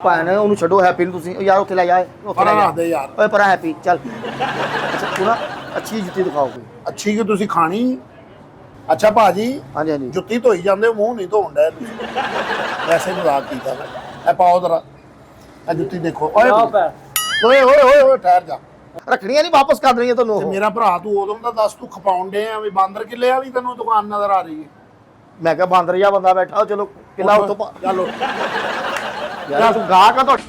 ਭੈਣ ਉਹਨੂੰ ਛੱਡੋ ਹੈਪੀ ਨੂੰ ਤੁਸੀਂ ਯਾਰ ਉੱਥੇ ਲੈ ਜਾ ਉੱਥੇ ਲੈ ਜਾ ਦੇ ਯਾਰ ਓਏ ਪਰਾਂ ਹੈਪੀ ਚੱਲ ਅੱਛਾ ਤੂੰ ਨਾ ਅੱਛੀ ਜੁੱਤੀ ਦਿਖਾਓ ਕੋਈ ਅੱਛੀ ਕਿ ਤੁਸੀਂ ਖਾਣੀ। ਅੱਛਾ ਭਾਜੀ ਹਾਂਜੀ ਹਾਂਜੀ ਜੁੱਤੀ ਧੋਈ ਜਾਂਦੇ ਮੂੰਹ ਨਹੀਂ ਧੋਣ ਡਿਆ ਵੈਸੇ ਮਜ਼ਾਕ ਕੀਤਾ ਮੈਂ। ਇਹ ਪਾਓ ਜਰਾ ਇਹ ਜੁੱਤੀ ਦੇਖੋ ਓਏ ਓਏ ਓਏ ਓਏ ਓਏ ਠਹਿਰ ਜਾ ਰੱਖਣੀਆਂ ਨਹੀਂ ਵਾਪਸ ਕਰ ਦੇਣੀਆਂ ਤੁਹਾਨੂੰ ਤੇ ਉਹ ਮੇਰਾ ਭਰਾ ਤੂੰ ਉਦੋਂ ਦਾ ਦੱਸ ਤੂੰ ਖਪਾਉਣ ਡੇ ਆ ਵੀ ਬਾਂਦਰ ਕਿੱਲੇ ਵਾਲੀ ਤੈਨੂੰ ਦੁਕਾਨ ਨਜ਼ਰ ਆ ਰਹੀ ਹੈ। ਮੈਂ ਕਿਹਾ ਬਾਂਦਰ ਜਿਹਾ ਬੰਦਾ ਬੈਠਾ ਚਲੋ ਕਿੱਲਾ ਉੱਤੋਂ ਚਲੋ ਯਾਰ ਤੂੰ ਗਾਹਕ ਆ ਤੁਹਾਡਾ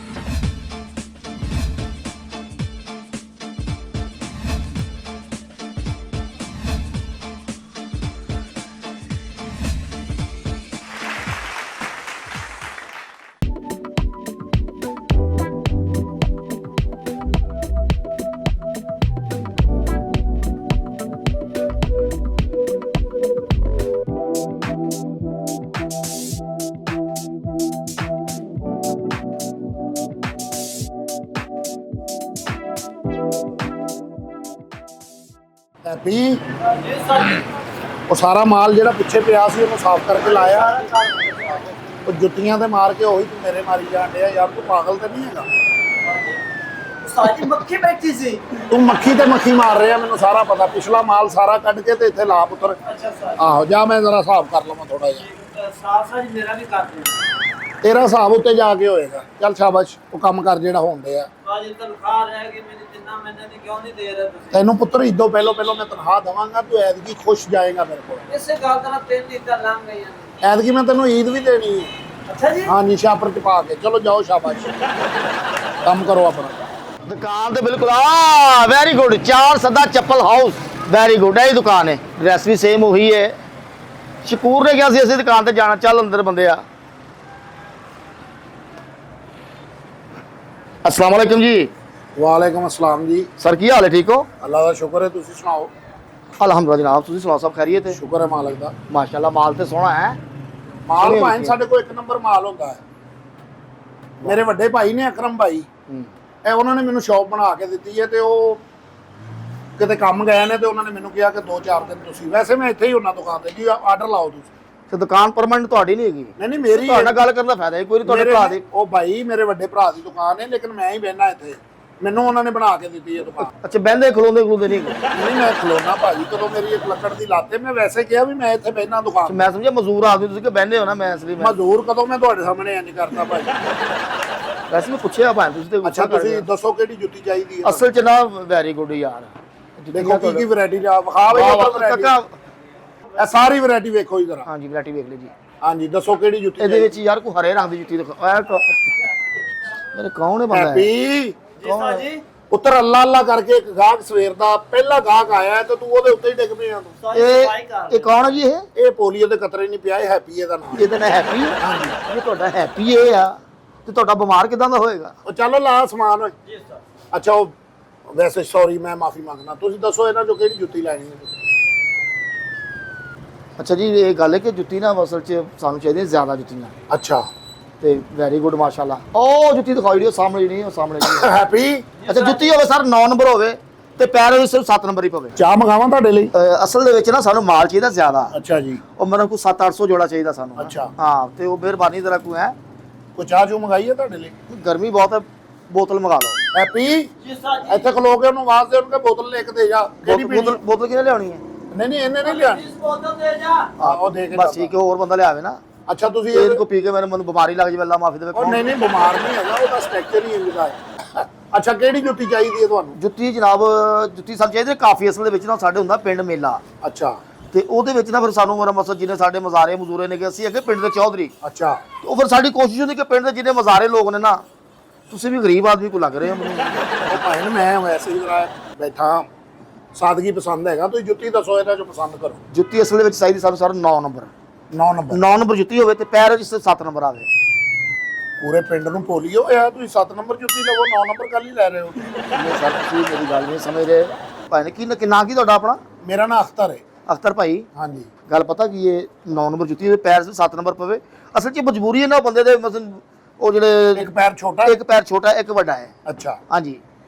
ਹੈਪੀ ਉਹ ਸਾਰਾ ਮਾਲ ਜਿਹੜਾ ਪਿੱਛੇ ਪਿਆ ਸੀ ਉਹਨੂੰ ਸਾਫ਼ ਕਰਕੇ ਲਾਇਆ। ਉਹ ਜੁੱਤੀਆਂ ਤੇ ਮਾਰ ਕੇ ਉਹੀ ਤੂੰ ਮੇਰੇ ਮਾਰੀ ਜਾਣ ਡਿਆ ਯਾਰ ਤੂੰ ਪਾਗਲ ਤੇ ਨਹੀਂ ਹੈਗਾ। ਸਾਡੀ ਮੱਖੀ ਬੈਠੀ ਸੀ। ਤੂੰ ਮੱਖੀ ਤੇ ਮੱਖੀ ਮਾਰ ਰਿਹਾ ਮੈਨੂੰ ਸਾਰਾ ਪਤਾ। ਪਿਛਲਾ ਮਾਲ ਸਾਰਾ ਕੱਢ ਕੇ ਤੇ ਇੱਥੇ ਲਾ ਪੁੱਤਰ। ਅੱਛਾ ਸਰ ਆਹੋ ਜਾ ਮੈਂ ਜ਼ਰਾ ਹਿਸਾਬ ਕਰ ਲਵਾਂ ਥੋੜਾ ਜਿਹਾ। ਸਾਫ ਸਾਜ ਮੇਰਾ ਵੀ ਕਰ ਦੇ। ਤੇਰਾ ਹਿਸਾਬ ਉੱਤੇ ਜਾ ਕੇ ਹੋਏਗਾ। ਚੱਲ ਸ਼ਾਬਾਸ਼ ਉਹ ਕੰਮ ਕਰ ਜਿਹੜਾ ਹੋਣ ਡਿਆ। ਅੱਜ ਤਨਖਾਹ ਰਹਿ ਗਈ ਮੇਰੀ ਜਿੰਨਾ ਮੈਨੇ ਦੀ ਕਿਉਂ ਨਹੀਂ ਦੇ ਰਹੇ ਤੁਸੀਂ। ਤੈਨੂੰ ਪੁੱਤਰ ਇਦੋਂ ਪਹਿਲੋਂ ਮੈਂ ਤਨਖਾਹ ਦੇਵਾਂਗਾ ਤੂੰ ਐਤਕੀ ਖੁਸ਼ ਜਾਏਗਾ ਮੇਰੇ ਕੋਲ। ਇਸੇ ਗੱਲ ਦਾ 3 ਈਦਾਂ ਲੰਘ ਗਈਆਂ ਨੇ। ਐਤਕੀ ਮੈਂ ਤੈਨੂੰ ਈਦ ਵੀ ਦੇਣੀ ਹੈ। ਅੱਛਾ ਜੀ ਹਾਂ ਨਿਸ਼ਾ ਪਰ ਪਾ ਕੇ ਚਲੋ ਜਾਓ ਸ਼ਾਬਾਸ਼ ਕੰਮ ਕਰੋ ਆਪਣਾ। दुकान तो बिल्कुल हाँ वेरी गुड चार सदा चप्पल हाउस वेरी गुड है दुकान है ड्रेस भी सेम वही है शकूर ने कहा असं दुकान पर जाना चल अंदर बंदे आ अस्सलाम वालेकुम जी वालेकुम अस्सलाम जी सर की हाल है ठीक हो अल्लाह का शुक्र है तुसी सुनाओ। अलहमदुलिल्लाह जनाब तुम सुनाओ सब खैरियत है शुक्र है मालिक दा। माशाल्लाह माल तो सोहना है माल भाई साडे को 1 नंबर माल होता है। मेरे ਵੱਡੇ ਭਾਈ ਨੇ ਅਕਰਮ ਭਾਈ ਇਹ ਉਹਨਾਂ ਨੇ ਮੈਨੂੰ ਸ਼ੌਪ ਬਣਾ ਕੇ ਦਿੱਤੀ ਹੈ ਤੇ ਉਹ ਕਿਤੇ ਕੰਮ ਗਏ ਨੇ ਤੇ ਉਹਨਾਂ ਨੇ ਮੈਨੂੰ ਕਿਹਾ ਕਿ 2-4 ਦਿਨ ਤੁਸੀਂ ਵੈਸੇ ਮੈਂ ਇੱਥੇ ਹੀ ਹੁੰਨਾ ਦੁਕਾਨ ਤੇ ਜੀ ਆਰਡਰ ਲਾਓ ਤੁਸੀਂ। ਤੇ ਦੁਕਾਨ ਪਰਮਾਨੈਂਟ ਤੁਹਾਡੀ ਨਹੀਂ ਹੈਗੀ ਨਹੀਂ ਮੇਰੀ ਤੁਹਾਡੇ ਨਾਲ ਗੱਲ ਕਰਨ ਦਾ ਫਾਇਦਾ ਕੋਈ ਨਹੀਂ ਤੁਹਾਡੇ ਭਰਾ ਦੀ ਉਹ ਭਾਈ ਮੇਰੇ ਵੱਡੇ ਭਰਾ ਦੀ ਦੁਕਾਨ ਹੈ ਲੇਕਿਨ ਮੈਂ ਹੀ ਬਹਿਣਾ ਇੱਥੇ ਮੈਨੂੰ ਉਹਨਾਂ ਨੇ ਬਣਾ ਕੇ ਦਿੱਤੀ ਹੈ ਦੁਕਾਨ। ਅੱਛਾ ਬਹਿੰਦੇ ਖਲੋਂਦੇ ਨਹੀਂ ਨਹੀਂ ਮੈਂ ਖਲੋਣਾ ਭਾਜੀ ਕਦੋਂ ਮੇਰੀ ਇੱਕ ਲੱਕੜ ਦੀ ਲਾਤੇ ਮੈਂ ਵੈਸੇ ਕਿਹਾ ਵੀ ਮੈਂ ਇੱਥੇ ਬਹਿਣਾ ਦੁਕਾਨ। ਮੈਂ ਸਮਝਿਆ ਮਜ਼ਦੂਰ ਆਦਮੀ ਤੁਸੀਂ ਕਿ ਬਹਿੰਦੇ ਹੋ ਨਾ ਮੈਂ ਅਸਲੀ ਮਜ਼ਦੂਰ ਕਦੋਂ ਮੈਂ ਤੁਹਾਡੇ ਸਾਹਮਣੇ ਇੰਜ ਕਰਦਾ ਭਾਜੀ। ਵੈਸੇ ਮੈਂ ਪੁੱਛਿਆ ਭਾਂ ਤੁਸੀਂ ਤੇ ਅੱਛਾ ਤੁਸੀਂ ਦੱਸੋ ਕਿਹੜੀ ਜੁੱਤੀ ਚਾਹੀਦੀ ਹੈ। ਅਸਲ ਚ ਨਾ ਵੈਰੀ ਗੁੱਡ ਯਾਰ ਦੇਖੋ ਕੀ ਵੈਰਾਈਟੀ ਆ ਵਿਖਾ ਬਈ ਇਹ ਸਾਰੀ ਵੈਰਾਈਟੀ ਵੇਖੋ ਜਰਾ। ਹਾਂਜੀ ਵੈਰਾਈਟੀ ਵੇਖ ਲਈ ਜੀ। ਹਾਂਜੀ ਦੱਸੋ ਕਿਹੜੀ ਜੁੱਤੀ ਇਹਦੇ ਵਿੱਚ ਯਾਰ ਕੋਈ ਹਰੇ ਰੰਗ ਦੀ ਜੁੱਤੀ ਦਿਖਾ ਮੇਰੇ ਕੌਣ ਹੈ ਬੰਦਾ ਹੈਪੀ ਜੀ ਸਰ ਜੀ ਉੱਤਰ ਅੱਲਾ ਅੱਲਾ ਕਰਕੇ ਇੱਕ ਗਾਹਕ ਸਵੇਰ ਦਾ ਪਹਿਲਾ ਗਾਹਕ ਆਇਆ ਤੇ ਤੂੰ ਉਹਦੇ ਉੱਤੇ ਹੀ ਡਿੱਗ ਪਿਆ ਤੂੰ। ਸਾਡੀ ਸਫਾਈ ਕਰ ਇਹ ਕੌਣ ਹੈ ਜੀ ਇਹ ਪੋਲੀਓ ਦੇ ਕਤਰੇ ਨਹੀਂ ਪਿਆ ਇਹ ਹੈਪੀ ਇਹਦਾ ਨਾਮ। ਇਹਦਾ ਨਾਂ ਹੈਪੀ ਹਾਂਜੀ ਇਹ ਤੁਹਾਡਾ ਹੈਪੀ ਇਹ ਆ ਤੇ ਤੁਹਾਡਾ ਬਿਮਾਰ ਕਿਦਾਂ ਦਾ ਹੋਏਗਾ ਉਹ ਚੱਲ ਲਾ ਸਮਾਨ ਓਏ। ਜੀ ਸਰ ਅੱਛਾ ਉਹ ਵੈਸੇ ਸੌਰੀ ਮੈਂ ਮਾਫੀ ਮੰਗਦਾ ਤੁਸੀਂ ਦੱਸੋ ਇਹਨਾਂ ਚੋਂ ਕਿਹੜੀ ਜੁੱਤੀ ਲੈਣੀ ਹੈ। ਅੱਛਾ ਜੀ ਇਹ ਗੱਲ ਹੈ ਕਿ ਜੁੱਤੀ ਨਾ ਅਸਲ ਚ ਸਾਨੂੰ ਚਾਹੀਦੀਆਂ ਜ਼ਿਆਦਾ ਜੁੱਤੀਆਂ ਅੱਛਾ ਤੇ ਵੈਰੀ ਗੁੱਡ ਮਾਸ਼ਾਅੱਲਾ ਉਹ ਜੁੱਤੀ ਦਿਖਾਈ ਜਿਹੜੀ ਉਹ ਸਾਹਮਣੇ ਜਿਹੜੀ ਉਹ ਸਾਹਮਣੇ ਜਿਹੜੀ ਹੈਪੀ ਅੱਛਾ ਜੁੱਤੀ ਹੋਵੇ ਸਰ 9 ਨੰਬਰ ਹੋਵੇ ਤੇ ਪੈਰ ਉਹਦੇ ਸਿਰਫ 7 ਨੰਬਰ ਹੀ ਪਵੇ। ਚਾਹ ਮੰਗਾਵਾਂ ਤੁਹਾਡੇ ਲਈ। ਅਸਲ ਦੇ ਵਿੱਚ ਨਾ ਸਾਨੂੰ ਮਾਲ ਚਾਹੀਦਾ ਜ਼ਿਆਦਾ ਅੱਛਾ ਜੀ ਉਹ ਮੈਨੂੰ ਕੋਈ 700-800 ਜੋੜਾ ਚਾਹੀਦਾ ਸਾਨੂੰ ਅੱਛਾ ਹਾਂ ਤੇ ਉਹ ਮਿਹਰਬਾਨੀ ਜ਼ਰਾ ਕੋਈ ਹੈ ਕੋਈ ਚਾਹ ਚੂ ਮੰਗਾਈ ਹੈ ਤੁਹਾਡੇ ਲਈ। ਗਰਮੀ ਬਹੁਤ ਹੈ ਬੋਤਲ ਮੰਗਾ ਲਓ ਹੈਪੀ ਜੀ ਸਰ ਜੀ ਇੱਥੇ ਖਲੋ ਕੇ ਉਹਨੂੰ ਆਵਾਜ਼ ਦੇ ਉਹਨੂੰ ਕਿ ਬੋਤਲ ਲੈ ਕੇ ਦੇ ਜਾ ਕਿਹੜੀ ਪੀਣੀ। ਬੋਤਲ ਕਿਹਨੇ ਲਿਆਉਣੀ ਹੈ ਨਹੀਂ ਇਹਨੇ ਨਹੀਂ ਲਿਆਣੀ। ਇਸ ਬੋਤਲ ਦੇ ਜਾ ਉਹ ਦੇ ਕੇ ਬਸ ਠੀਕ ਹੈ ਹੋਰ ਬੰਦਾ ਲਿਆਵੇ ਨਾ ਅੱਛਾ ਤੁਸੀਂ ਇਹ ਕੋ ਪੀ ਕੇ ਮੈਨੂੰ ਬਿਮਾਰੀ ਲੱਗ ਜਾਵੇ ਅੱਲਾ ਮਾਫੀ ਦੇਵੇ ਉਹ ਨਹੀਂ ਬਿਮਾਰ ਨਹੀਂ ਹੈਗਾ ਉਹਦਾ ਸਟ੍ਰਕਚਰ ਹੀ ਇੰਜ ਦਾ ਹੈ। ਅੱਛਾ ਕਿਹੜੀ ਜੁੱਤੀ ਚਾਹੀਦੀ ਹੈ ਤੁਹਾਨੂੰ। ਜੁੱਤੀ ਜਨਾਬ ਜੁੱਤੀ ਸਾਨੂੰ ਚਾਹੀਦੀ ਕਾਫੀ ਅਸਲ ਦੇ ਵਿੱਚ ਨਾ ਸਾਡੇ ਹੁੰਦਾ ਪਿੰਡ ਮੇਲਾ ਅੱਛਾ ਤੇ ਉਹਦੇ ਵਿੱਚ ਨਾ ਫਿਰ ਸਾਨੂੰ ਮੇਰਾ ਮਸਲ ਜਿਹਨੇ ਸਾਡੇ ਮਜ਼ਾਰੇ ਮਜ਼ੂਰੇ ਨੇ ਕਿ ਅਸੀਂ ਅੱਗੇ ਪਿੰਡ ਦੇ ਚੌਧਰੀ ਅੱਛਾ ਉਹ ਫਿਰ ਸਾਡੀ ਕੋਸ਼ਿਸ਼ ਹੁੰਦੀ ਕਿ ਪਿੰਡ ਦੇ ਜਿਹਨੇ ਮਜ਼ਾਰੇ ਲੋਕ ਨੇ ਨਾ ਤੁਸੀਂ ਵੀ ਗਰੀਬ ਆਦਮੀ ਕੋ ਲੱਗ ਰਹੇ ਹੋ ਮੈਨੂੰ ਉਹ ਭਾਈ ਮੈਂ ਵੈਸੇ ਹੀ ਜਰਾ ਬੈਠਾ ਸਾਦਗੀ ਪਸੰਦ ਹੈਗਾ ਤੁਸੀਂ ਜੁੱਤੀ ਦੱਸੋ ਇਹਦਾ ਜੋ ਪਸੰਦ ਕਰੋ। ਜੁੱਤੀ ਅਸਲ ਦੇ ਵਿੱਚ ਚਾਹੀਦੀ ਸਾਨੂੰ ਸਰ 9 ਨੰਬਰ 9 ਨੰਬਰ 9 ਨੰਬਰ ਜੁੱਤੀ ਹੋਵੇ ਤੇ ਪੈਰ ਵਿੱਚ 7 ਨੰਬਰ ਆਵੇ। ਪੂਰੇ ਪਿੰਡ ਨੂੰ ਪੋਲੀਓ ਹੋਇਆ ਤੁਸੀਂ 7 ਨੰਬਰ ਜੁੱਤੀ ਲਵੋ 9 ਨੰਬਰ ਕੱਲ ਹੀ ਲੈ ਰਹੇ ਹੋ। ਇਹ ਸਰ ਤੁਸੀਂ ਮੇਰੀ ਗੱਲ ਨਹੀਂ ਸਮਝ ਰਹੇ ਭਾਈ ਨੇ ਕੀ ਨਾਂ ਕੀ ਤੁਹਾਡਾ ਆਪਣਾ। ਮੇਰਾ ਨਾਂ ਅਖਤਰ ਹੈ। ਅਖਤਰ ਭਾਈ ਹਾਂਜੀ ਗੱਲ ਪਤਾ ਕੀ ਇਹ 9 ਨੰਬਰ ਜੁੱਤੀ ਹੋਵੇ ਪੈਰ 7 ਨੰਬਰ ਪਵੇ ਅਸਲ 'ਚ ਮਜਬੂਰੀ ਹੈ ਨਾ ਬੰਦੇ ਦੇ ਮਸਲ ਉਹ ਜਿਹੜੇ ਇੱਕ ਪੈਰ ਛੋਟਾ ਇੱਕ ਪੈਰ ਛੋਟਾ ਇੱਕ ਵੱਡਾ ਹੈ। ਅੱਛਾ ਹਾਂਜੀ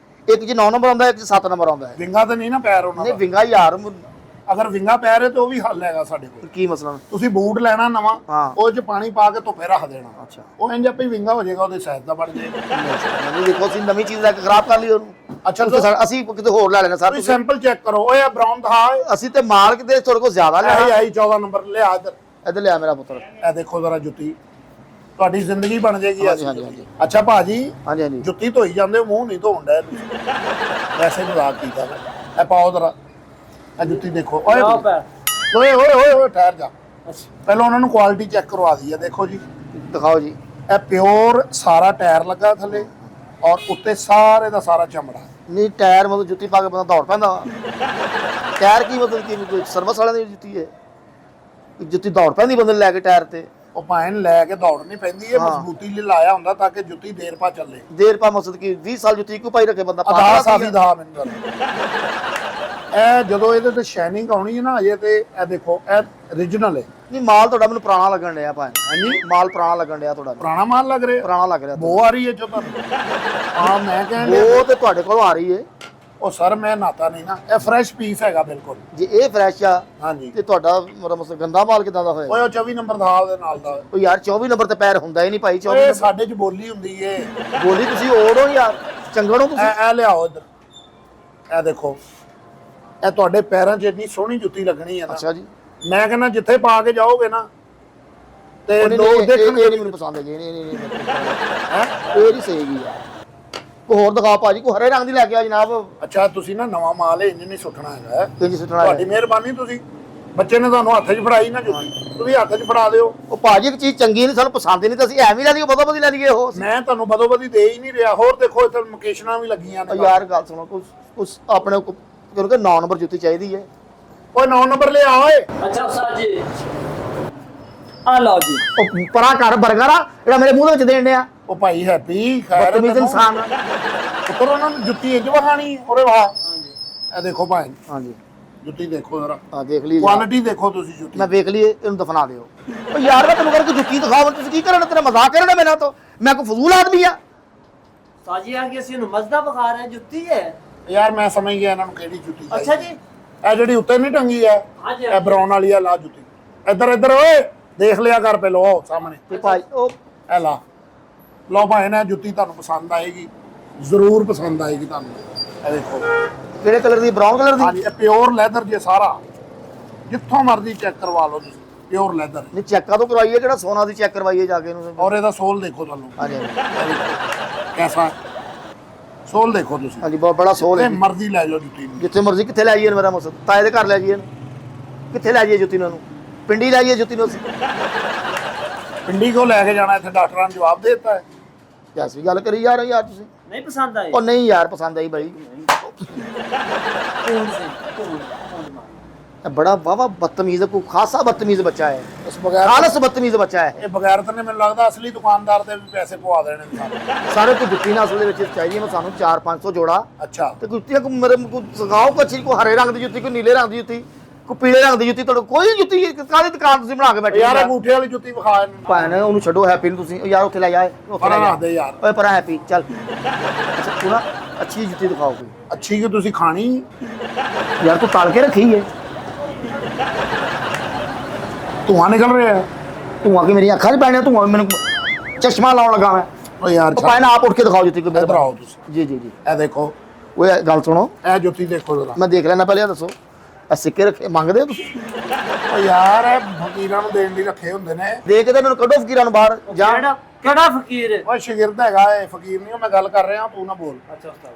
ਇੱਕ 'ਚ 9 ਨੰਬਰ ਆਉਂਦਾ ਇੱਕ 'ਚ 7 ਨੰਬਰ ਆਉਂਦਾ ਹੈ। ਵਿੰਗਾ ਤਾਂ ਨਹੀਂ ਨਾ ਪੈਰ ਉਹਨਾਂ ਨਹੀਂ ਦਾ। ਵਿੰਗਾ ਯਾਰ ਅਗਰ ਵਿੰਗਾ ਪੈ ਰਿਹਾ ਤੇ ਉਹ ਵੀ ਹੱਲ ਹੈਗਾ ਸਾਡੇ ਕੋਲ। ਕੀ ਮਸਲਾ? ਤੁਸੀਂ ਬੂਟ ਲੈਣਾ ਨਵਾਂ, ਹਾਂ। ਉਹ 'ਚ ਪਾਣੀ ਪਾ ਕੇ ਧੁੱਪੇ ਰੱਖ ਦੇਣਾ, ਅੱਛਾ ਉਹ ਇੰਜ ਆਪੇ ਵਿੰਗਾ ਹੋ ਜਾਏਗਾ, ਉਹਦੇ ਸਾਈਜ਼ ਦਾ ਬਣ ਜਾਏਗਾ। ਨਹੀਂ ਦੇਖੋ ਅਸੀਂ ਨਵੀਂ ਚੀਜ਼ ਲੈ ਕੇ ਖਰਾਬ ਕਰ ਲਈ ਉਹਨੂੰ। ਅੱਛਾ ਅਸੀਂ ਕਿਤੇ ਹੋਰ ਲੈ ਲੈਣਾ ਸਰ। ਤੁਸੀਂ ਸੈਂਪਲ ਚੈੱਕ ਕਰੋ, ਉਹ ਇਹ ਬਰਾਊਨ ਦਾ ਅਸੀਂ ਤੇ ਮਾਲ ਕਿਤੇ ਤੁਹਾਡੇ ਕੋਲ ਜ਼ਿਆਦਾ ਲੈਣਾ। ਆਈ 14 ਨੰਬਰ ਲਿਆ ਇੱਧਰ ਲਿਆ ਮੇਰਾ ਪੁੱਤਰ। ਇਹ ਦੇਖੋ ਜ਼ਰਾ ਜੁੱਤੀ, ਤੁਹਾਡੀ ਜ਼ਿੰਦਗੀ ਬਣ ਜਾਏਗੀ। ਹਾਂਜੀ ਹਾਂਜੀ ਹਾਂਜੀ ਅੱਛਾ ਭਾਜੀ, ਹਾਂਜੀ ਹਾਂਜੀ ਜੁੱਤੀ ਧੋਈ ਜਾਂਦੇ ਹੋ, ਮੂੰਹ ਨਹੀਂ ਧੋਣ ਡਿਆ ਤੁਸੀਂ, ਵੈਸੇ ਮਜ਼ਾਕ ਕੀਤਾ ਮੈਂ। ਇਹ ਪਾਓ ਜ਼ਰਾ, ਇਹ ਜੁੱਤੀ ਦੇਖੋ। ਓਏ ਓਏ ਓਏ ਓਏ ਓਏ ਠਹਿਰ ਜਾ, ਪਹਿਲਾਂ ਉਹਨਾਂ ਨੂੰ ਕੁਆਲਿਟੀ ਚੈੱਕ ਕਰਵਾ ਦਈਏ। ਦੇਖੋ ਜੀ, ਦਿਖਾਓ ਜੀ। ਇਹ ਪਿਓਰ ਸਾਰਾ ਟਾਇਰ ਲੱਗਾ ਥੱਲੇ, ਔਰ ਉੱਤੇ ਸਾਰੇ ਦਾ ਸਾਰਾ ਚਮੜਾ। ਨਹੀਂ ਟਾਇਰ ਮਤਲਬ ਜੁੱਤੀ ਪਾ ਕੇ ਬੰਦਾ ਦੌੜ ਪੈਂਦਾ। ਟਾਇਰ ਕੀ ਮਤਲਬ ਕੀ ਕੋਈ ਸਰਵਿਸ ਵਾਲਿਆਂ ਦੀ ਜੁੱਤੀ ਹੈ? ਜੁੱਤੀ ਦੌੜ ਪੈਂਦੀ ਬੰਦੇ ਲੈ ਕੇ ਟਾਇਰ ਤੇ? ਉਹ ਭਾਵੇਂ ਲੈ ਕੇ ਦੌੜਨੀ ਪੈਂਦੀ ਹੈ, ਮਜ਼ਬੂਤੀ ਲਈ ਲਾਇਆ ਹੁੰਦਾ ਤਾਂ ਕਿ ਜੁੱਤੀ ਦੇਰ ਪਾ ਚੱਲੇ। ਦੇਰ ਪਾ ਮਕਸਦ ਕੀ 20 ਸਾਲ ਜੁੱਤੀ ਕਿਉਂ ਪਾਈ ਰੱਖੇ ਬੰਦਾ? ਅਦਾ ਸਾਫੀ ਦਾ ਮੈਨੂੰ ਗੱਲ। ਇਹ ਜਦੋਂ ਇਹਦੇ ਤੇ ਸ਼ਾਈਨਿੰਗ ਆਉਣੀ ਹੈ ਨਾ ਅਜੇ, ਤੇ ਇਹ ਦੇਖੋ ਇਹ origignal ਹੈ। ਨਹੀਂ ਮਾਲ ਤੁਹਾਡਾ ਮੈਨੂੰ ਪੁਰਾਣਾ ਲੱਗਣ ਡਿਆ ਭਾਵੇਂ। ਹਾਂਜੀ ਮਾਲ ਪੁਰਾਣਾ ਲੱਗਣ ਡਿਆ ਤੁਹਾਡਾ। ਪੁਰਾਣਾ ਮਾਲ ਲੱਗ ਰਿਹਾ, ਪੁਰਾਣਾ ਲੱਗ ਰਿਹਾ। ਬੋ ਆ ਰਹੀ ਹੈ ਜੋ ਤੁਹਾਨੂੰ। ਮੈਂ ਕਹਿੰਦਾ ਉਹ ਤੇ ਤੁਹਾਡੇ ਕੋਲੋਂ ਆ ਰਹੀ ਹੈ। ਉਹ ਸਰ ਮੈਂ ਨਾਤਾ ਨਹੀਂ ਨਾ, ਇਹ ਫਰੈਸ਼ ਪੀਸ ਹੈਗਾ ਬਿਲਕੁਲ। ਜੇ ਇਹ ਫਰੈਸ਼ ਆ ਹਾਂਜੀ, ਤੇ ਤੁਹਾਡਾ ਮਤਲਬ ਗੰਦਾ ਮਾਲ ਕਿਦਾਂ ਦਾ ਹੋਇਆ? ਓਏ ਉਹ 24 ਨੰਬਰ ਦਾ ਉਹਦੇ ਨਾਲ ਦਾ। ਉਹ ਯਾਰ 24 ਨੰਬਰ ਤੇ ਪੈਰ ਹੁੰਦਾ ਹੀ ਨਹੀਂ ਭਾਈ। 24 ਓਏ ਨੰਬਰ ਸਾਡੇ 'ਚ ਬੋਲੀ ਹੁੰਦੀ ਏ। ਬੋਲੀ ਤੁਸੀਂ ਓੜੋ ਯਾਰ, ਚੰਗੜੋ ਤੁਸੀਂ। ਇਹ ਲਿਆਓ ਇੱਧਰ, ਇਹ ਦੇਖੋ, ਇਹ ਤੁਹਾਡੇ ਪੈਰਾਂ 'ਚ ਇੰਨੀ ਸੋਹਣੀ ਜੁੱਤੀ ਲੱਗਣੀ ਹੈ ਨਾ। ਅੱਛਾ ਜੀ। ਮੈਂ ਕਹਿੰਦਾ ਜਿੱਥੇ ਪਾ ਕੇ ਜਾਓਗੇ ਨਾ ਤੇ ਨਹੀਂ, ਲੋਕ ਇਹ ਦੇਖਣਗੇ। ਨਹੀਂ ਮੈਨੂੰ ਪਸੰਦ ਹੈਗੀ। ਨਹੀਂ ਇਹ ਨਹੀਂ ਸਹੀ ਹੈਗੀ ਯਾਰ। ਕੋਈ ਹੋਰ ਦਿਖਾ ਭਾਜੀ, ਕੋਈ ਹਰੇ ਰੰਗ ਦੀ ਲੈ ਕੇ ਆ ਜਨਾਬ। ਅੱਛਾ ਤੁਸੀਂ ਨਾ ਨਵਾਂ ਮਾਲ ਹੈ, ਇੰਜ ਨਹੀਂ ਸੁੱਟਣਾ ਹੈਗਾ। ਇੰਜ ਸੁੱਟਣਾ ਤੁਹਾਡੀ ਮਿਹਰਬਾਨੀ, ਤੁਸੀਂ ਬੱਚੇ ਨੇ ਤੁਹਾਨੂੰ ਹੱਥ 'ਚ ਫੜਾਈ ਨਾ ਜੁੱਤੀ, ਤੁਸੀਂ ਹੱਥ 'ਚ ਫੜਾ ਦਿਓ। ਉਹ ਭਾਜੀ ਇੱਕ ਚੀਜ਼ ਚੰਗੀ ਨਹੀਂ ਸਾਨੂੰ ਪਸੰਦ ਹੀ ਨਹੀਂ ਤਾਂ ਅਸੀਂ ਐਵੇਂ ਲੈ ਲਈਏ, ਬਦੋ ਬਦੀ ਲੈ ਲਈਏ ਉਹ। ਮੈਂ ਤੁਹਾਨੂੰ ਬਦੋ ਬਦੀ ਦੇ ਹੀ ਨਹੀਂ ਰਿਹਾ। ਹੋਰ ਦੇਖੋ ਇੱਥੇ ਲੋਕੇਸ਼ਨਾਂ ਵੀ ਲੱਗੀਆਂ ਨੇ। ਯਾਰ ਗੱਲ ਸੁਣੋ, ਕੁਛ ਆਪਣੇ ਕਿਉਂਕਿ 9 ਨੰਬਰ ਜੁੱਤੀ ਚਾਹੀਦੀ ਹੈ। ਓਏ 9 ਨੰਬਰ ਲੈ ਆ ਓਏ। ਅੱਛਾ ਉਸਤਾਦ ਜੀ, ਆ ਲਓ ਜੀ। ਉਹ ਪਰਾ ਘਰ 버ਗਰ ਆ ਜਿਹੜਾ ਮੇਰੇ ਮੂੰਹ ਦੇ ਵਿੱਚ ਦੇਣ ਡਿਆ। ਉਹ ਭਾਈ ਹੈਪੀ ਖੈਰ ਬਦਤਮੀਜ਼ ਇਨਸਾਨ ਆ। ਪੁੱਤਰ ਉਹਨਾਂ ਨੂੰ ਜੁੱਤੀ ਇੰਜ ਵਹਾਣੀ। ਓਰੇ ਵਾਹ, ਇਹ ਦੇਖੋ ਭਾਈ ਹਾਂਜੀ ਜੁੱਤੀ ਦੇਖੋ ਜ਼ਰਾ, ਆ ਦੇਖ ਲਈ। ਕੁਆਲਿਟੀ ਦੇਖੋ ਤੁਸੀਂ ਜੁੱਤੀ। ਮੈਂ ਵੇਖ ਲਈ, ਇਹਨੂੰ ਦਫਨਾ ਦਿਓ। ਉਹ ਯਾਰ ਮੈਂ ਤੈਨੂੰ ਕਰਕੇ ਜੁੱਤੀ ਦਿਖਾਵਾਂ, ਤੁਸੀਂ ਕੀ ਕਰਨਾ? ਤੇਰਾ ਮਜ਼ਾਕ ਕਰਨਾ ਮੇਰੇ ਨਾਲ? ਤੋਂ ਮੈਂ ਕੋਈ ਫਜ਼ੂਲ ਆਦਮੀ ਆ? ਸਾਜੀ ਆ ਕੇ ਅਸੀਂ ਨੂੰ ਮਜ਼ਦਾ ਬਖਾ ਰਹੇ ਜੁੱਤੀ ਹੈ। ਯਾਰ ਮੈਂ ਸਮਝ ਗਿਆ ਇਹਨਾਂ ਨੂੰ ਕਿਹੜੀ ਜੁੱਤੀ ਚਾਹੀਦੀ। ਅੱਛਾ ਜੀ, ਇਹ ਜਿਹੜੀ ਉੱਤੇ ਨਹੀਂ ਟੰਗੀ ਹੈ, ਹਾਂਜੀ ਇਹ ਬਰਾਊਨ ਵਾਲੀ ਆ। ਲਾ ਜੁੱਤੀ ਇੱਧਰ ਇੱਧਰ ਓਏ, ਦੇਖ ਲਿਆ ਕਰ ਪਹਿਲੋ ਸਾਹਮਣੇ। ਤੇ ਭਾਈ ਉਹ ਇਹ ਲਾ ਲਓ ਭਾਈ ਨਾ, ਜੁੱਤੀ ਤੁਹਾਨੂੰ ਪਸੰਦ ਆਏਗੀ, ਜ਼ਰੂਰ ਪਸੰਦ ਆਏਗੀ ਤੁਹਾਨੂੰ। ਇਹ ਦੇਖੋ ਕਿਹੜੇ ਕਲਰ ਦੀ? ਬਰਾਊਨ ਕਲਰ ਦੀ? ਹਾਂਜੀ, ਇਹ ਪਿਓਰ ਲੈਦਰ ਜੇ ਸਾਰਾ, ਜਿੱਥੋਂ ਮਰਜ਼ੀ ਚੈੱਕ ਕਰਵਾ ਲਓ ਤੁਸੀਂ, ਪਿਓਰ ਲੈਦਰ। ਨਹੀਂ ਚੈੱਕਾਂ ਤੋਂ ਕਰਵਾਈਏ, ਕਿਹੜਾ ਸੋਨਾ ਦੀ ਚੈੱਕ ਕਰਵਾਈਏ ਜਾ ਕੇ ਇਹਨੂੰ? ਔਰ ਇਹਦਾ ਸੋਲ ਦੇਖੋ ਤੁਹਾਨੂੰ, ਹਾਂਜੀ ਕੈਸਾ ਸੋਲ ਦੇਖੋ ਤੁਸੀਂ। ਹਾਂਜੀ ਬਹੁਤ ਬੜਾ ਸੋਲ ਹੈ। ਜਿੱਥੇ ਮਰਜ਼ੀ ਲੈ ਜਾਓ ਜੁੱਤੀ ਨੂੰ। ਜਿੱਥੇ ਮਰਜ਼ੀ ਕਿੱਥੇ ਲੈ ਜਾਈਏ? ਮੇਰਾ ਮਕਸਦ ਤਾਏ ਦੇ ਘਰ ਲੈ ਜਾਈਏ, ਕਿੱਥੇ ਲੈ ਜਾਈਏ ਜੁੱਤੀ ਨੂੰ? ਪਿੰਡੀ ਲੈ ਜਾਈਏ ਜੁੱਤੀ ਨੂੰ ਅਸੀਂ? ਪਿੰਡੀ ਕੋ ਲੈ ਕੇ ਜਾਣਾ? ਇੱਥੇ ਡਾਕਟਰਾਂ ਨੇ ਜਵਾਬ ਦੇ ਦਿੱਤਾ ਹੈ। ਜੈਸ ਵੀ ਗੱਲ ਕਰੀ ਯਾਰ ਤੁਸੀਂ। ਨਹੀਂ ਪਸੰਦ ਆਈ? ਉਹ ਨਹੀਂ ਯਾਰ ਪਸੰਦ ਆਈ ਬਾਈ। ਕੌਣ ਸੇ ਕੌਣ ਇਹ ਬੜਾ ਵਾਵਾ ਬਦਤਮੀਜ਼, ਕੋਈ ਖਾਸਾ ਬਦਤਮੀਜ਼ ਬੱਚਾ ਹੈ। ਇਸ ਬਗੈਰ ਖਾਲਸ ਬਦਤਮੀਜ਼ ਬੱਚਾ ਹੈ ਇਹ ਬਗੈਰਤ ਨੇ ਮੈਨੂੰ ਲੱਗਦਾ ਅਸਲੀ ਦੁਕਾਨਦਾਰ ਦੇ ਵੀ ਪੈਸੇ ਪਵਾ ਦੇਣੇ ਨੇ ਸਾਰੇ। ਸਾਰੇ ਕੋਈ ਜੁੱਤੀ ਨਾ ਅਸਲ ਦੇ ਵਿੱਚ ਚਾਹੀਦੀ ਹੈ ਸਾਨੂੰ 400-500 ਜੋੜਾ। ਅੱਛਾ ਤੇ ਜੁੱਤੀਆਂ ਕੋਈ ਮੇਰੇ ਕੋਈ ਸਗਾਓ ਕੋਈ ਹਰੇ ਰੰਗ ਦੀ ਜੁੱਤੀ, ਕੋਈ ਨੀਲੇ ਰੰਗ ਦੀ ਜੁੱਤੀ, ਕੋਈ ਪੀਲੇ ਰੰਗ ਦੀ ਜੁੱਤੀ, ਤੁਹਾਡੇ ਕੋਈ ਜੁੱਤੀ ਕਾਹਦੀ ਦੁਕਾਨ ਤੁਸੀਂ ਬਣਾ ਕੇ ਬੈਠੇ ਯਾਰ ਅੰਗੂਠੇ ਵਾਲੀ ਜੁੱਤੀ ਵਿਖਾ ਇਹਨੂੰ। ਭਾਣ ਉਹਨੂੰ ਛੱਡੋ ਹੈਪੀ ਨੂੰ ਤੁਸੀਂ। ਯਾਰ ਉੱਥੇ ਲੈ ਜਾ, ਉੱਥੇ ਲੈ ਪਰਾਂ ਜਾ। ਰੱਖ ਦੇ ਯਾਰ। ਓਏ ਪਰਾਂ ਹੈਪੀ ਚੱਲ। ਅੱਛਾ ਤੂੰ ਨਾ ਅੱਛੀ ਜੁੱਤੀ ਦਿਖਾਓ ਕੋਈ। ਅੱਛੀ ਕਿ ਤੁਸੀਂ ਖਾਣੀ ਯਾਰ ਤੂੰ ਤਲ ਕੇ ਰੱਖੀ ਹੈ। ਧੂਆਂ ਨਿਕਲ ਰਿਹਾ ਹੈ। ਧੂਆਂ ਕਿ ਮੇਰੀਆਂ ਅੱਖਾਂ 'ਚ ਪੈਣਿਆ? ਧੂਆਂ ਮੈਨੂੰ ਚਸ਼ਮਾ ਲਾਉਣ ਲੱਗਾ ਮੈਂ। ਓ ਯਾਰ ਉਹ ਭਾਣ ਆਪ ਉੱਠ ਕੇ ਦਿਖਾਓ ਜੁੱਤੀ ਕੋਈ। ਇੱਧਰ ਆਓ ਤੁਸੀਂ। ਜੀ ਜੀ ਜੀ। ਇਹ ਦੇਖੋ, ਓਏ ਗੱਲ ਸੁਣੋ, ਇਹ ਜੁੱਤੀ ਦੇਖੋ ਜ਼ਰਾ। ਮੈਂ ਦੇਖ ਲੈਣਾ, ਪਹਿਲੇ ਇਹ ਦੱਸੋ ਇਹ ਸਿੱਕੇ ਰੱਖੇ ਮੰਗਦੇ ਹੋ ਤੁਸੀਂ? ਓ ਯਾਰ ਇਹ ਫਕੀਰਾਂ ਨੂੰ ਦੇਣ ਲਈ ਰੱਖੇ ਹੁੰਦੇ ਨੇ। ਦੇ ਕੇ ਤੇ ਮੈਨੂੰ ਕੱਢੋ ਫਕੀਰਾਂ ਨੂੰ ਬਾਹਰ ਜਾ। ਕਿਹੜਾ ਫਕੀਰ ਹੈ? ਓ ਸ਼ਾਗਿਰਦ ਹੈਗਾ ਇਹ, ਫਕੀਰ ਨਹੀਂ। ਮੈਂ ਗੱਲ ਕਰ ਰਿਹਾ, ਤੂੰ ਨਾ ਬੋਲ। ਅੱਛਾ ਉਸਤਾਦ,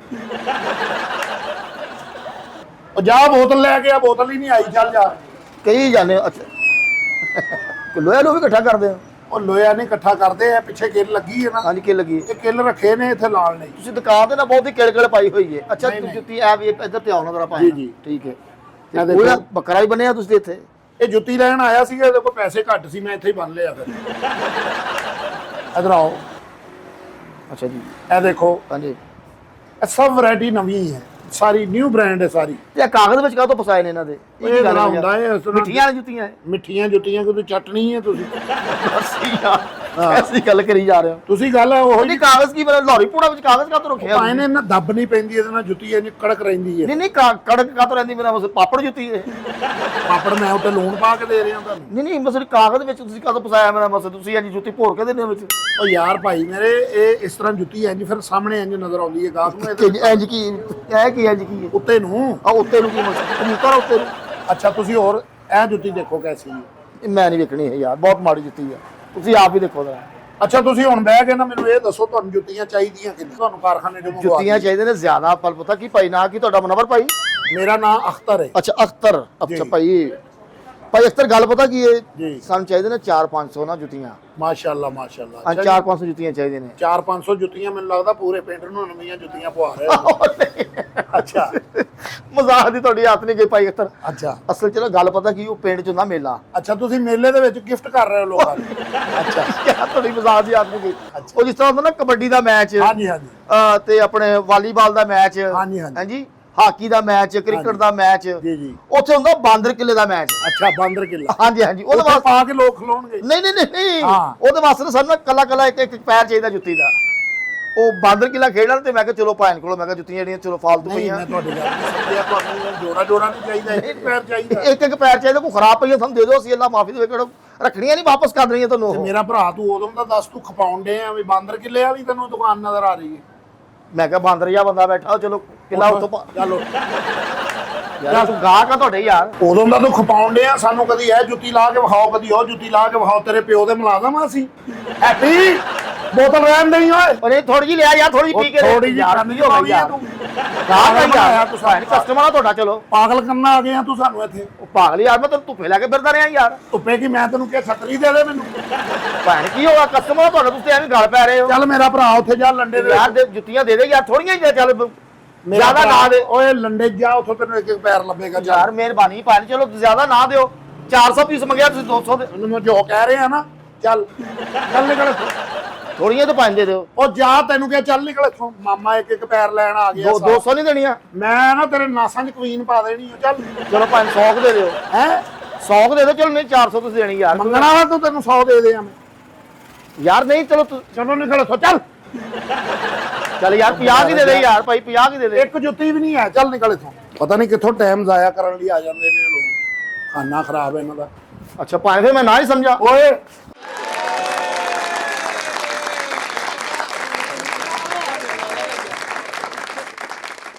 ਓ ਜਾ ਬੋਤਲ ਲੈ ਕੇ ਆ। ਬੋਤਲ ਹੀ ਨਹੀਂ ਆਈ, ਚੱਲ ਜਾ। ਕਹੀ ਜਾਂਦੇ ਹੋ। ਅੱਛਾ ਲੋਹਾ ਲੋ ਵੀ ਇਕੱਠਾ ਕਰਦੇ ਹੋ? ਉਹ ਲੋਹਾ ਨਹੀਂ ਇਕੱਠਾ ਕਰਦੇ ਆ, ਪਿੱਛੇ ਕਿੱਲ ਲੱਗੀ ਹੈ ਨਾ। ਹਾਂਜੀ ਕਿ ਲੱਗੀ? ਇਹ ਕਿੱਲ ਰੱਖੇ ਨੇ ਇੱਥੇ ਲਾਲ ਨਹੀਂ। ਤੁਸੀਂ ਦੁਕਾਨ ਤੇ ਨਾ ਬਹੁਤ ਹੀ ਕਿਲ ਪਾਈ ਹੋਈ ਹੈ। ਅੱਛਾ ਨਹੀਂ, ਤੂੰ ਨਹੀਂ। ਜੁੱਤੀ ਐ ਵੀ ਇੱਧਰ ਤੇ ਆਉਣਾ ਜ਼ਰਾ ਭਾਈ। ਜੀ, ਜੀ। ਠੀਕ ਹੈ। ਇਹ ਤੇ ਦੇਖੋ। ਉਹ ਬੱਕਰਾ ਵੀ ਬਣਿਆ ਤੁਸੀਂ ਇੱਥੇ? ਇਹ ਜੁੱਤੀ ਲੈਣ ਆਇਆ ਸੀਗਾ, ਇਹਦੇ ਕੋਲ ਪੈਸੇ ਘੱਟ ਸੀ, ਮੈਂ ਇੱਥੇ ਹੀ ਬੰਨ ਲਿਆ ਫਿਰ। ਇੱਧਰ ਆਓ, ਅੱਛਾ ਜੀ। ਇਹ ਦੇਖੋ, ਹਾਂਜੀ। ਇਹ ਸਭ ਵੈਰਾਈਟੀ ਨਵੀਂ ਹੈ, ਸਾਰੀ ਨਿਊ ਬ੍ਰਾਂਡ ਹੈ ਸਾਰੀ। ਤੇ ਇਹ ਕਾਗਜ਼ ਵਿੱਚ ਕਾਹਤੋਂ ਫਸਾਏ ਨੇ ਇਹਨਾਂ ਦੇ? ਇਹ ਕੀ ਗੱਲ ਬੜਾ ਹੈ ਹੁੰਦਾ ਹੈ ਇਸ ਤਰ੍ਹਾਂ। ਮਿੱਠੀਆਂ ਜੁੱਤੀਆਂ ਹੈ। ਮਿੱਠੀਆਂ ਜੁੱਤੀਆਂ ਕੋਈ ਚਟਣੀ ਹੈ ਤੁਸੀਂ। ਬਸ ਯਾਰ ਐਸੀ ਗੱਲ ਕਰੀ ਜਾ ਰਹੇ ਹੋ ਤੁਸੀਂ ਗੱਲ ਉਹ ਨਹੀਂ ਕਾਗਜ਼ ਕੀ ਬਣਾ ਲਾਹੌਰੀ ਪੂੜਾ ਵਿੱਚ ਕਾਗਜ਼ ਕਾਹਤੋਂ ਰੱਖਿਆ ਪਾਏ ਨੇ ਇਹਨਾਂ ਦੱਬ ਨਹੀਂ ਪੈਂਦੀ ਇਹਦੇ ਨਾਲ ਜੁੱਤੀ ਇੰਨੀ ਕੜਕ ਰਹਿੰਦੀ ਹੈ। ਨਹੀਂ ਨਹੀਂ ਕੜਕ ਕਾਹਤੋਂ ਰਹਿੰਦੀ ਮੇਰਾ ਬਸ ਪਾਪੜ ਜੁੱਤੀ ਹੈ ਪਾਪੜ ਮੈਂ ਉੱਤੇ ਲੂਣ ਪਾ ਕੇ ਦੇ ਰਿਹਾ ਤੁਹਾਨੂੰ। ਨਹੀਂ ਨਹੀਂ ਬਸ ਕਾਗਜ਼ ਵਿੱਚ ਤੁਸੀਂ ਕਾਹਤੋਂ ਫਸਾਇਆ ਮੇਰਾ ਬਸ ਤੁਸੀਂ ਇੰਜ ਜੁੱਤੀ ਭੋਰ ਕੇ ਦਿੰਦੇ ਹੋ ਵਿੱਚ ਉਹ ਯਾਰ ਭਾਈ ਮੇਰੇ ਇਹ ਇਸ ਤਰ੍ਹਾਂ ਜੁੱਤੀ ਇੰਜ ਫਿਰ ਸਾਹਮਣੇ ਇੰਜ ਨਜ਼ਰ ਆਉਂਦੀ ਹੈ ਗਾਹਕ ਨੂੰ ਇਹਦੇ ਇੰਜ ਕੀ ਇਹ ਕੀ ਇੰਜ ਕੀ ਉੱਤੇ ਨੂੰ। ਆ ਉੱਤੇ ਨੂੰ ਕੀ ਮਤਲਬ ਉੱਤੇ ਨੂੰ ਅੱਛਾ ਤੁਸੀਂ ਹੋਰ ਇਹ ਜੁੱਤੀ ਦੇਖੋ ਕੈਸੀ ਹੈ। ਇਹ ਮੈਂ ਨਹੀਂ ਵੇਖਣੀ ਹੈ ਯਾਰ ਬਹੁਤ ਮਾੜੀ ਜੁੱਤੀ ਹੈ ਤੁਸੀਂ ਆਪ ਹੀ ਦੇਖੋ ਜ਼ਰਾ ਅੱਛਾ ਤੁਸੀਂ ਹੁਣ ਬਹਿ ਕੇ ਨਾ ਮੈਨੂੰ ਇਹ ਦੱਸੋ ਤੁਹਾਨੂੰ ਜੁੱਤੀਆਂ ਚਾਹੀਦੀਆਂ ਕਿੰਨੀਆਂ ਤੁਹਾਨੂੰ ਕਾਰਖਾਨੇ ਚੋਂ ਮੰਗਵਾ ਜੁੱਤੀਆਂ ਚਾਹੀਦੇ ਨੇ ਜ਼ਿਆਦਾ ਪਰ ਪਤਾ ਕੀ ਭਾਈ ਨਾ ਕੀ ਤੁਹਾਡਾ ਮੁਨੱਵਰ ਭਾਈ ਮੇਰਾ ਨਾਮ ਅਖਤਰ ਹੈ ਅੱਛਾ ਅਖਤਰ ਅੱਛਾ ਜੀ। ਭਾਈ ਅਖਤਰ ਗੱਲ ਪਤਾ ਕੀ ਹੈ ਜੀ ਸਾਨੂੰ ਚਾਹੀਦੇ ਨੇ 4-500 ਨਾ ਜੁੱਤੀਆਂ ਮਾਸ਼ਾਅੱਲਾ ਮਾਸ਼ਾਅੱਲਾ। ਹਾਂ 4-500 ਜੁੱਤੀਆਂ ਚਾਹੀਦੇ ਨੇ 4-500 ਜੁੱਤੀਆਂ ਮੈਨੂੰ ਲੱਗਦਾ ਪੂਰੇ ਪਿੰਡ ਨੂੰ ਨਵੀਆਂ ਜੁੱਤੀਆਂ ਪਵਾ ਰਹੇ ਹੋ। ਅੱਛਾ ਮਜ਼ਾਕ ਦੀ ਤੁਹਾਡੀ ਹੱਥ ਨਹੀਂ ਗਈ ਭਾਈ ਅਖਤਰ ਅੱਛਾ ਅਸਲ ਚ ਨਾ ਗੱਲ ਪਤਾ ਕੀ ਉਹ ਪਿੰਡ ਚ ਹੁੰਦਾ ਮੇਲਾ ਅੱਛਾ ਤੁਸੀਂ ਮੇਲੇ ਦੇ ਵਿੱਚ ਗਿਫਟ ਕਰ ਰਹੇ ਹੋ ਲੋਕਾਂ ਨੂੰ। ਅੱਛਾ ਯਾਰ ਤੁਹਾਡੀ ਮਜ਼ਾਕ ਦੀ ਹੱਥ ਨਹੀਂ ਗਈ ਉਹ ਜਿਸ ਤਰ੍ਹਾਂ ਹੁੰਦਾ ਨਾ ਕਬੱਡੀ ਦਾ ਮੈਚ ਹਾਂਜੀ ਹਾਂਜੀ ਤੇ ਆਪਣੇ ਵਾਲੀਬਾਲ ਦਾ ਮੈਚ ਹਾਂਜੀ ਹਾਂਜੀ ਹਾਂਜੀ ਹਾਕੀ ਦਾ ਮੈਚ ਕ੍ਰਿਕਟ ਦਾ ਮੈਚ ਜੀ ਜੀ ਉੱਥੇ ਹੁੰਦਾ ਬਾਂਦਰ ਕਿਲੇ ਦਾ ਮੈਚ ਅੱਛਾ ਬਾਂਦਰ ਕਿਲਾ ਹਾਂਜੀ ਹਾਂਜੀ ਉਹਦੇ ਉਹਦੇ ਵਾਸਤੇ ਪਾ ਕੇ ਲੋਕ ਖਲੋਣਗੇ। ਨਹੀਂ ਨਹੀਂ ਨਹੀਂ ਨਹੀਂ ਹਾਂ। ਉਹਦੇ ਵਾਸਤੇ ਨਾ ਸਾਨੂੰ ਕੱਲਾ ਕੱਲਾ ਇੱਕ ਇੱਕ ਪੈਰ ਚਾਹੀਦਾ ਜੁੱਤੀ ਦਾ ਉਹ ਬਾਂਦਰ ਕਿਲਾ ਖੇਡਣ ਤੇ ਮੈਂ ਕਿਹਾ ਚਲੋ ਭਾਣ ਕੋਲੋਂ ਮੈਂ ਕਿਹਾ ਜੁੱਤੀਆਂ ਜਿਹੜੀਆਂ ਚਲੋ ਫਾਲਤੂ ਨਹੀਂ ਪਈਆਂ ਮੈਂ ਤੁਹਾਡੀ ਗੱਲ ਨਹੀਂ ਸਮਝਿਆ ਤੁਹਾਨੂੰ ਜੋੜਾ ਜੋੜਾ ਨਹੀਂ ਚਾਹੀਦਾ ਇੱਕ ਪੈਰ ਚਾਹੀਦਾ। ਇੱਕ ਇੱਕ ਪੈਰ ਚਾਹੀਦਾ ਕੋਈ ਖਰਾਬ ਪਈਆਂ ਸਾਨੂੰ ਦੇ ਦਿਓ ਅਸੀਂ ਅੱਲਾ ਮਾਫੀ ਦੇਵੇ ਕਿਹੜਾ ਰੱਖਣੀਆਂ ਨਹੀਂ ਵਾਪਸ ਕਰ ਦੇਣੀਆਂ ਤੁਹਾਨੂੰ ਤੇ ਉਹ। ਮੇਰਾ ਭਰਾ ਤੂੰ ਉਦੋਂ ਦਾ ਦੱਸ ਤੂੰ ਖਪਾਉਣ ਡੇ ਆ ਵੀ ਬਾਂਦਰ ਕਿਲੇ ਵਾਲੀ ਤੈਨੂੰ ਦੁਕਾਨ ਨਜ਼ਰ ਆ ਰਹੀ ਹੈ। ਮੈਂ ਕਿਹਾ ਬਾਂਦਰ ਜਿਹਾ ਬੰਦਾ ਬੈਠਾ ਚਲੋ ਕਿਲਾ ਉੱਥੋਂ ਚਲੋ ਯਾਰ ਤੂੰ ਗਾਹਕ ਆ ਤੁਹਾਡੇ ਯਾਰ ਉਦੋਂ ਦਾ ਤੂੰ ਖਪਾਉਣ ਡੇ ਆ ਸਾਨੂੰ ਕਦੀ ਇਹ ਜੁੱਤੀ ਲਾ ਕੇ ਵਿਖਾਓ ਕਦੀ ਉਹ ਜੁੱਤੀ ਲਾ ਕੇ ਵਿਖਾਓ ਤੇਰੇ ਪਿਓ ਦੇ ਮੁਲਾਜ਼ਮ ਆ ਅਸੀਂ ਹੈਪੀ ਬੋਤਲ ਰਹਿਣ ਦੇਣੀ ਓਏ ਅਰੇ ਥੋੜੀ ਜੀ ਲਿਆ ਯਾਰ ਥੋੜੀ ਪੀ ਕੇ ਥੋੜੀ ਜਿਹੀ ਯਾਰ ਕਰਨੀ ਹੋ ਗਈ ਯਾਰ ਤੂੰ ਗਾਹਕ ਆ ਯਾਰ ਕਸਟਮਰ ਆ ਤੁਹਾਡਾ ਚਲੋ ਪਾਗਲ ਕਰਨਾ ਆ ਗਿਆ ਤੂੰ ਸਾਨੂੰ ਇੱਥੇ ਉਹ ਪਾਗਲ ਯਾਰ ਮੈਂ ਤੈਨੂੰ ਧੁੱਪੇ ਲੈ ਕੇ ਫਿਰਦਾ ਰਿਹਾ ਯਾਰ ਧੁੱਪੇ ਕੀ ਮੈਂ ਤੈਨੂੰ ਕਿਹਾ ਛਤਰੀ ਦੇ ਦੇ ਮੈਨੂੰ ਭੈਣ ਕੀ ਹੋਗਾ ਕਸਟਮਰ ਆ ਤੁਹਾਡਾ ਤੁਸੀਂ ਐਵੇਂ ਗੱਲ ਪੈ ਰਹੇ ਹੋ ਚੱਲ ਮੇਰਾ ਭਰਾ ਉੱਥੇ ਜਾ ਲੰਡੇ ਦੇ ਯਾਰ ਜੁੱਤੀਆਂ ਦੇ ਦੇ ਯਾਰ ਥੋੜੀਆਂ ਹੀ ਚੱਲ ਮੇਰਾ ਜ਼ਿਆਦਾ ਨਾ ਦੇ ਓਏ ਲੰਡੇ ਜਾ ਉੱਥੋਂ ਤੈਨੂੰ ਇੱਕ ਇੱਕ ਪੈਰ ਲੱਭੇਗਾ ਯਾਰ ਮਿਹਰਬਾਨੀ ਭਾਣ ਚਲੋ ਜ਼ਿਆਦਾ ਨਾ ਦਿਓ 400 ਪੀਸ ਮੰਗਿਆ ਤੁਸੀਂ 200 ਦੇ ਮੈਨੂੰ ਮੈਂ ਜੋ ਕਹਿ ਰਿਹਾ ਨਾ ਚੱਲ ਚੱਲ ਨਿਕਲ ਇੱਥੋਂ ਥੋੜੀਆਂ ਤਾਂ ਪੰਜ ਦੇ ਦਿਓ ਉਹ ਜਾ ਤੈਨੂੰ ਕਿਹਾ ਚੱਲ ਨਿਕਲ ਇੱਥੋਂ ਮਾਮਾ ਇੱਕ ਇੱਕ ਪੈਰ ਲੈਣ ਆ ਗਿਆ 200 ਨਹੀਂ ਦੇਣੀਆਂ ਮੈਂ ਨਾ ਤੇਰੇ ਨਾਸਾਂ 'ਚ ਕਵੀਨ ਪਾ ਦੇਣੀ ਆ ਚੱਲ ਚਲੋ 500 ਦੇ ਦਿਓ ਹੈ 100 ਦੇ ਦਿਓ ਚਲੋ ਨਹੀਂ 400 ਤੁਸੀਂ ਦੇਣੀ ਯਾਰ ਮੰਗਣਾ ਵਾ ਤੂੰ ਤੈਨੂੰ 100 ਦੇ ਦਿਆਂ ਮੈਂ ਯਾਰ ਨਹੀਂ ਚਲੋ ਚਲੋ ਨਿਕਲ ਇੱਥੋਂ ਚੱਲ ਚੱਲ ਯਾਰ 50 ਕੀ ਦੇ ਦੇ ਯਾਰ ਭਾਈ 50 ਕੀ ਦੇ ਦੇ ਇੱਕ ਜੁੱਤੀ ਵੀ ਨਹੀਂ ਹੈ ਚੱਲ ਨਿਕਲ ਇੱਥੋਂ ਪਤਾ ਨਹੀਂ ਕਿੱਥੋਂ ਟਾਈਮ ਜ਼ਾਇਆ ਕਰਨ ਲਈ ਆ ਜਾਂਦੇ ਨੇ ਇਹ ਲੋਕ ਖਾਨਾ ਖਰਾਬ ਹੈ ਇਹਨਾਂ ਦਾ ਅੱਛਾ ਭਾਵੇਂ ਫਿਰ ਮੈਂ ਨਾ ਹੀ ਸਮਝਾ ਓਏ